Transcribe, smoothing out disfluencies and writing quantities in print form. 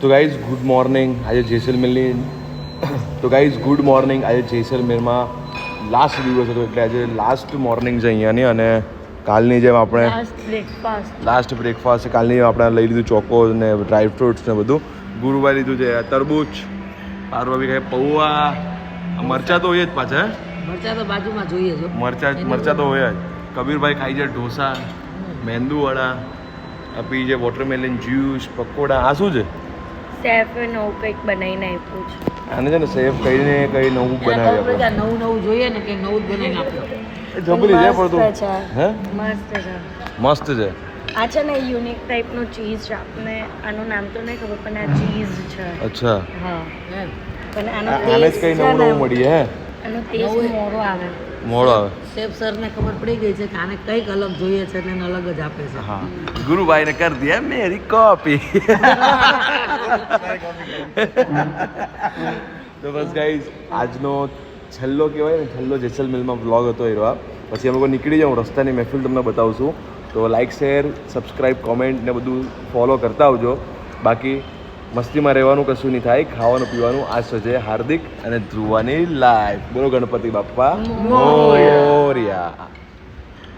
તો guys good morning. આજે જેસલમેરની good morning. આજે જેસલમેરમાં લાસ્ટ દિવસ હતો એટલે આજે લાસ્ટ મોર્નિંગ છે અહીંયાની. અને કાલની જેમ આપણે લાસ્ટ બ્રેકફાસ્ટ કાલની જેમ આપણે લઈ લીધું ચોકોઝ ને ડ્રાય ફ્રૂટ્સ ને બધું. ગુરુભાઈ લીધું છે તરબૂચ, પાર્વતી ખાય પૌવા, મરચા તો હોય જ પાછા. મરચા તો બાજુમાં જોઈએ જો. મરચા તો હોય જ. કબીરભાઈ ખાઈ છે ઢોસા, મેંદુવડા, પી છે વોટરમેલન જ્યુસ, પકોડા. આ શું છે? સેફ નવું કંઈક બનાવીને આપ્યું છે. આને છે ને સેફ કહીને કઈ નવું બનાવી આપણે. નવું જોઈએ ને કે નવું જ બનાવીને આપ્યું. જબરી છે પણ તું હે મસ્ત છે. મસ્ત છે. આ છે ને યુનિક ટાઈપનું ચીઝ છે. આપને આનું નામ તો નહીં ખબર પણ આ ચીઝ છે. અચ્છા હા એમ. પણ આને જ કઈ નવું મળી હે. આનો ટેસ્ટ મોરો આવે. મોડો આવે. શેફ સરને ખબર પડી ગઈ છે કે આને કંઈક અલગ જોઈએ છે ને એને અલગ જ આપે છે. હા ગુરુભાઈને કર દિયા મેરી કોપી. તો બસ ગાઈઝ આજનો છેલ્લો કહેવાય ને છેલ્લો જેસલમેરમાં વ્લોગ હતો એ રહ્યો. પછી અમે લોકો નીકળી જાઉં રસ્તાની મહેફિલ તમને બતાવશું. તો લાઇક શેર સબસ્ક્રાઈબ કોમેન્ટ ને બધું ફોલો કરતા આવજો. બાકી મસ્તીમાં રહેવાનું કશું નહીં થાય, ખાવાનું પીવાનું. આ સજે હાર્દિક અને ધ્રુવાની લાઈફ. બોલો ગણપતિ બાપ્પા મોરયા.